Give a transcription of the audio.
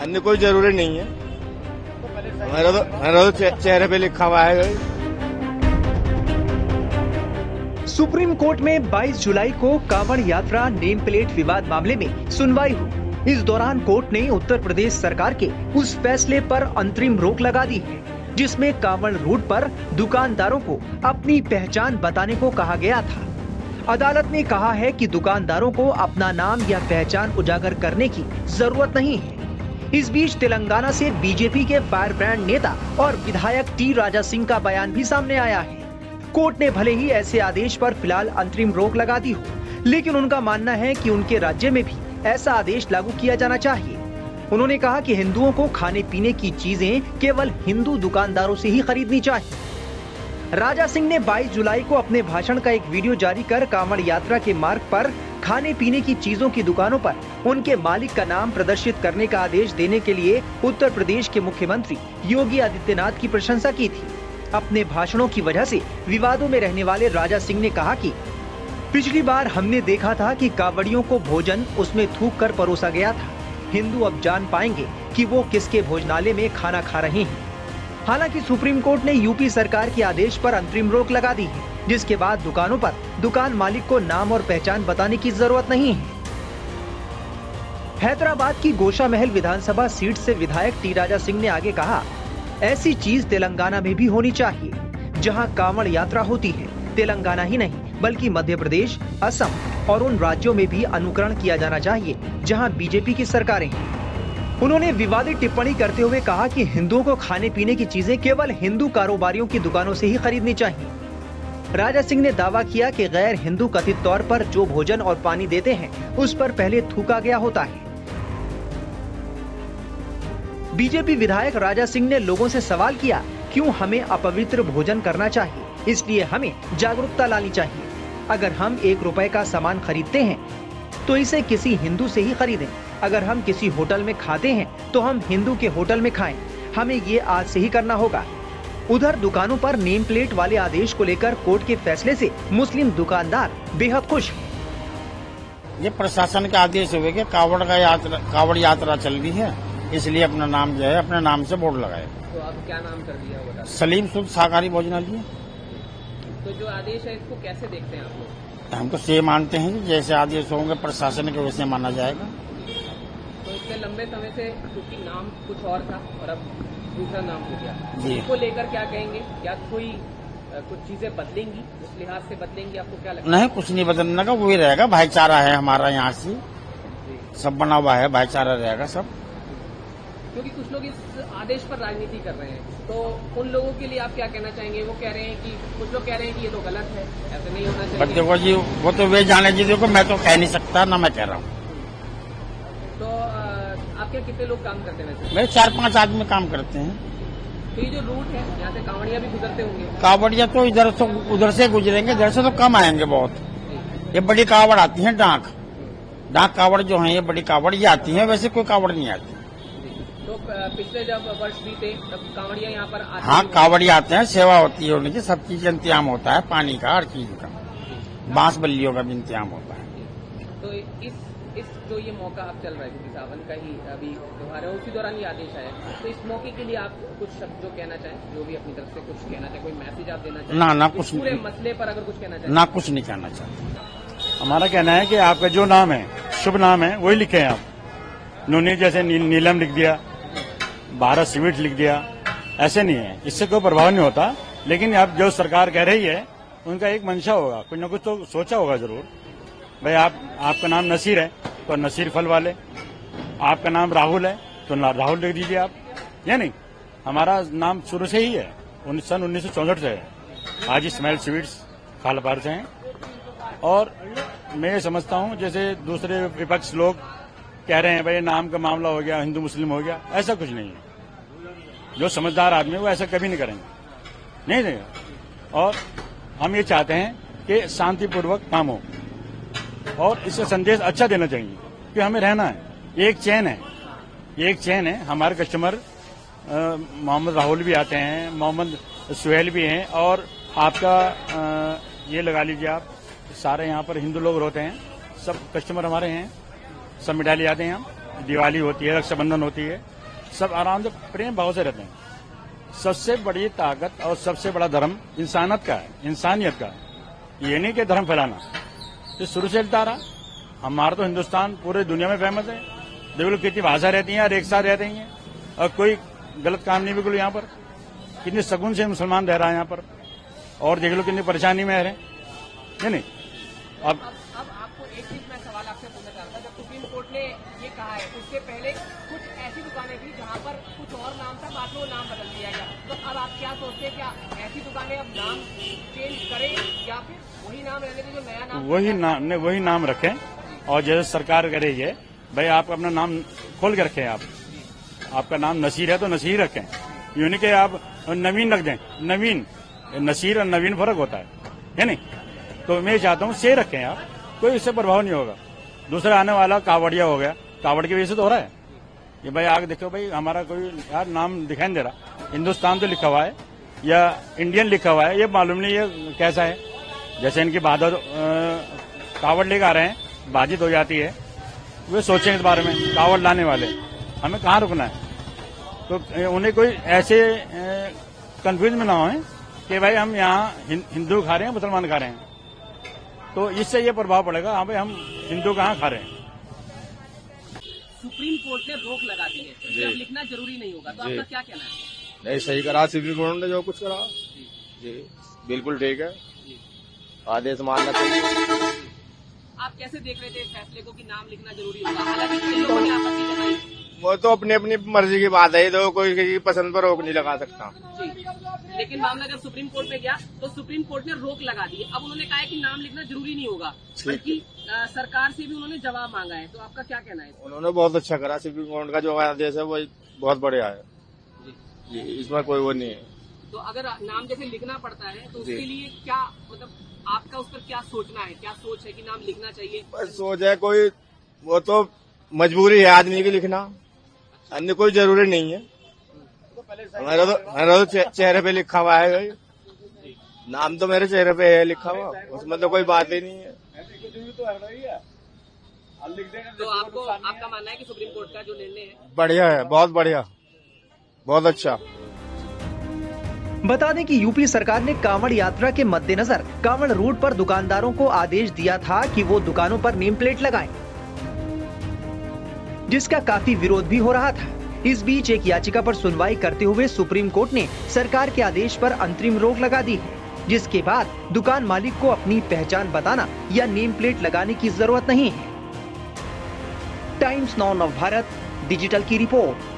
अन्य कोई जरूरी नहीं है। मेरा तो चेहरे पे लिखा हुआ है। सुप्रीम कोर्ट में 22 जुलाई को कांवड़ यात्रा नेम प्लेट विवाद मामले में सुनवाई हुई। इस दौरान कोर्ट ने उत्तर प्रदेश सरकार के उस फैसले पर अंतरिम रोक लगा दी है जिसमें कांवड़ रूट पर दुकानदारों को अपनी पहचान बताने को कहा गया था। अदालत ने कहा है कि दुकानदारों को अपना नाम या पहचान उजागर करने की जरूरत नहीं है। इस बीच तेलंगाना से बीजेपी के फायर ब्रांड नेता और विधायक टी राजा सिंह का बयान भी सामने आया है। कोर्ट ने भले ही ऐसे आदेश पर फिलहाल अंतरिम रोक लगा दी हो, लेकिन उनका मानना है कि उनके राज्य में भी ऐसा आदेश लागू किया जाना चाहिए। उन्होंने कहा कि हिंदुओं को खाने पीने की चीजें केवल हिंदू दुकानदारों से ही खरीदनी चाहिए। राजा सिंह ने 22 जुलाई को अपने भाषण का एक वीडियो जारी कर कांवड़ यात्रा के मार्ग पर खाने पीने की चीजों की दुकानों पर उनके मालिक का नाम प्रदर्शित करने का आदेश देने के लिए उत्तर प्रदेश के मुख्यमंत्री योगी आदित्यनाथ की प्रशंसा की थी। अपने भाषणों की वजह से विवादों में रहने वाले राजा सिंह ने कहा कि पिछली बार हमने देखा था कि कांवड़ियों को भोजन उसमें थूक कर परोसा गया था। हिंदू अब जान पाएंगे कि वो किसके भोजनालय में खाना खा रहे हैं। हालांकि सुप्रीम कोर्ट ने यूपी सरकार के आदेश पर अंतरिम रोक लगा दी है, जिसके बाद दुकानों पर दुकान मालिक को नाम और पहचान बताने की जरूरत नहीं है। हैदराबाद की गोशा महल विधानसभा सीट से विधायक टी राजा सिंह ने आगे कहा, ऐसी चीज तेलंगाना में भी होनी चाहिए जहां कांवड़ यात्रा होती है। तेलंगाना ही नहीं बल्कि मध्य प्रदेश, असम और उन राज्यों में भी अनुकरण किया जाना चाहिए जहां बीजेपी की सरकारें हैं। उन्होंने विवादित टिप्पणी करते हुए कहा कि हिंदुओं को खाने पीने की चीजें केवल हिंदू कारोबारियों की दुकानों से ही खरीदनी चाहिए। राजा सिंह ने दावा किया कि गैर हिंदू कथित तौर पर जो भोजन और पानी देते हैं उस पर पहले थूका गया होता है। बीजेपी विधायक राजा सिंह ने लोगों से सवाल किया, क्यों हमें अपवित्र भोजन करना चाहिए? इसलिए हमें जागरूकता लानी चाहिए। अगर हम 1 रुपए का सामान खरीदते हैं तो इसे किसी हिंदू से ही खरीदें। अगर हम किसी होटल में खाते हैं तो हम हिंदू के होटल में खाएं। हमें ये आज से ही करना होगा। उधर दुकानों पर नेम प्लेट वाले आदेश को लेकर कोर्ट के फैसले से मुस्लिम दुकानदार बेहद खुश हैं। ये प्रशासन के आदेश हुए कि कावड़ यात्रा चल रही है, इसलिए अपना नाम जो है अपने नाम से बोर्ड लगाए। तो आप क्या नाम कर दिया होगा? सलीम शुद्ध शाकाहारी भोजनालय। तो जो आदेश है इसको कैसे देखते हैं आप लोग? हम तो ये मानते हैं कि जैसे आदेश होंगे प्रशासन के वैसे माना जाएगा। तो इससे लंबे समय से क्योंकि नाम कुछ और था और अब दूसरा नाम हो गया, जी। इसको लेकर क्या कहेंगे? क्या कोई कुछ चीजें बदलेंगी, उस लिहाज से बदलेंगी? आपको क्या लगता है? नहीं, कुछ नहीं बदलने का, वही रहेगा। भाईचारा है हमारा यहाँ से, सब बना हुआ है, भाईचारा रहेगा सब। क्योंकि कुछ लोग इस आदेश पर राजनीति कर रहे हैं, तो उन लोगों के लिए आप क्या कहना चाहेंगे? वो कह रहे हैं कि कुछ लोग कह रहे हैं कि ये तो गलत है, ऐसे नहीं होना चाहिए। देखो जी, वो तो वे जाने जी, देखो मैं तो कह नहीं सकता, ना मैं कह रहा हूँ। तो आपके कितने लोग काम करते हैं? मेरे 4-5 आदमी काम करते हैं। तो ये जो रूट है यहाँ से कांवड़िया भी गुजरते होंगे? कावड़िया तो इधर से उधर से गुजरेंगे, इधर से तो कम आएंगे बहुत। ये बड़ी कावड़ आती है, डाक कावड़ जो है, ये बड़ी कावड़ ये आती है, वैसे कोई कावड़ नहीं आती। तो पिछले जब वर्ष बीते तब कांवड़िया यहाँ पर आते? हाँ, कावड़िया आते हैं, सेवा होती है उनकी, सब चीज का इंतजाम होता है, पानी का, हर चीज का, बांस बल्लियों का भी इंतजाम होता है। तो इस जो ये मौका आप चल रहा है, क्योंकि सावन का ही अभी त्योहार है, उसी दौरान ये आदेश आया, तो इस मौके के लिए आप कुछ शब्द जो कहना चाहें, जो भी अपनी तरफ से कुछ कहना चाहें, कोई मैसेज आप देना चाहें? ना कुछ पूरे नहीं, मसले पर अगर कुछ कहना चाहें? ना कुछ नहीं कहना चाहते। हमारा कहना है कि आपका जो नाम है, शुभ नाम है, वही लिखें आप। उन्होंने जैसे नीलम लिख दिया, भारत सीमेंट लिख दिया, ऐसे नहीं है, इससे कोई प्रभाव नहीं होता। लेकिन अब जो सरकार कह रही है, उनका एक मंशा होगा, कुछ न कुछ तो सोचा होगा जरूर। भाई आपका नाम नसीर है तो नसीर फल वाले, आपका नाम राहुल है तो राहुल लिख दीजिए आप, या नहीं? हमारा नाम शुरू से ही है, सन 1964 से है। आज स्माइल स्वीट्स खालपार से हैं। और मैं ये समझता हूँ, जैसे दूसरे विपक्ष लोग कह रहे हैं भाई नाम का मामला हो गया, हिंदू मुस्लिम हो गया, ऐसा कुछ नहीं है। जो समझदार आदमी है वो ऐसा कभी नहीं करेंगे, नहीं देगा। और हम ये चाहते हैं कि शांतिपूर्वक काम हो और इससे संदेश अच्छा देना चाहिए कि हमें रहना है, एक चैन है। हमारे कस्टमर मोहम्मद राहुल भी आते हैं, मोहम्मद सुहेल भी हैं, और आपका ये लगा लीजिए आप, सारे यहाँ पर हिंदू लोग होते हैं, सब कस्टमर हमारे हैं, सब मिठाई ले जाते हैं हम। दिवाली होती है, रक्षाबंधन होती है, सब आराम से प्रेम भाव से रहते हैं। सबसे बड़ी ताकत और सबसे बड़ा धर्म इंसानियत का है, इंसानियत का है। ये नहीं कि धर्म फैलाना, ये शुरू से चलता रहा। हमारा तो हिंदुस्तान पूरे दुनिया में फेमस है। देखो कितनी भाषा रहती है और एक साथ रह रही है और कोई गलत काम नहीं बिल्कुल यहाँ पर। कितने सगुन से मुसलमान रह रहा है यहाँ पर और देख लो कितनी परेशानी में रहे है नहीं। अब आपको एक चीज मैं सवाल आपसे पूछना चाह रहा था, जब सुप्रीम कोर्ट ने ये कहा है उसके पहले कुछ ऐसी दुकानें थी जहाँ पर कुछ और नाम था, बाद में वो नाम बदल दिया गया, तो अब आप क्या सोचते हैं, क्या ऐसी दुकानें अब नाम चेंज करें या फिर वही नाम रहने के जो नया नाम वही नाम रखें और जैसे सरकार करे ये भाई आप अपना नाम खोल के रखें। आपका नाम नसीर है तो नसीर रखें, यूं नहीं कि आप नवीन रख दें। नवीन नसीर और नवीन फर्क होता है नहीं। तो मैं चाहता हूँ से रखें आप, कोई इससे प्रभाव नहीं होगा। दूसरा आने वाला कावड़िया हो गया, कावड़ की वजह से तो हो रहा है ये। भाई आगे देखो भाई हमारा कोई यार नाम दिखाई नहीं दे रहा, हिंदुस्तान तो लिखा हुआ है या इंडियन लिखा हुआ है, ये मालूम नहीं ये कैसा है। जैसे इनकी बाधा कावड़ लेकर आ रहे हैं, बाजित हो जाती है, वे सोचेंगे इस बारे में। कावड़ लाने वाले हमें कहाँ रुकना है, तो उन्हें कोई ऐसे कंफ्यूज में ना हो कि भाई हम यहाँ हिंदू खा रहे हैं मुसलमान खा रहे हैं, तो इससे ये प्रभाव पड़ेगा हाँ भाई हम हिंदू कहाँ खा रहे हैं। सुप्रीम कोर्ट ने रोक लगा दी है कि अब लिखना जरूरी नहीं होगा, तो आपका क्या कहना है? नहीं, सही करा सुप्रीम कोर्ट ने जो कुछ करा जी, बिल्कुल ठीक है, आदेश मानना चाहिए। आप कैसे देख रहे थे इस फैसले को कि नाम लिखना जरूरी होगा? हालांकि कई लोगों ने आपत्ति जताई। वो तो अपनी अपनी मर्जी की बात है, तो कोई किसी की पसंद पर रोक नहीं लगा सकता जी, लेकिन मामला जब सुप्रीम कोर्ट में गया तो सुप्रीम कोर्ट ने रोक लगा दी। अब उन्होंने कहा है कि नाम लिखना जरूरी नहीं होगा, बल्कि सरकार से भी उन्होंने जवाब मांगा है, तो आपका क्या कहना है? उन्होंने बहुत अच्छा करा, सुप्रीम कोर्ट का जो आदेश है वो बहुत बढ़िया है जी, इसमें कोई वो नहीं है। तो अगर नाम जैसे लिखना पड़ता है तो उसके लिए क्या मतलब आपका उस पर क्या सोचना है, क्या सोच है कि नाम लिखना चाहिए? बस सोच है कोई, वो तो मजबूरी है आदमी की लिखना, अन्य कोई जरूरी नहीं है। मेरा तो चेहरे पे लिखा हुआ है, नाम तो मेरे चेहरे पे है लिखा हुआ, उसमें तो कोई बात ही नहीं है। तो आपका मानना है कि सुप्रीम कोर्ट का जो निर्णय है बढ़िया है, बहुत बढ़िया, बहुत अच्छा। बता दें कि यूपी सरकार ने कांवड़ यात्रा के मद्देनजर कांवड़ रूट पर दुकानदारों को आदेश दिया था कि वो दुकानों पर नेम प्लेट लगाएं, जिसका काफी विरोध भी हो रहा था। इस बीच एक याचिका पर सुनवाई करते हुए सुप्रीम कोर्ट ने सरकार के आदेश पर अंतरिम रोक लगा दी है, जिसके बाद दुकान मालिक को अपनी पहचान बताना या नेम प्लेट लगाने की जरूरत नहीं है। टाइम्स नाउ नव भारत डिजिटल की रिपोर्ट।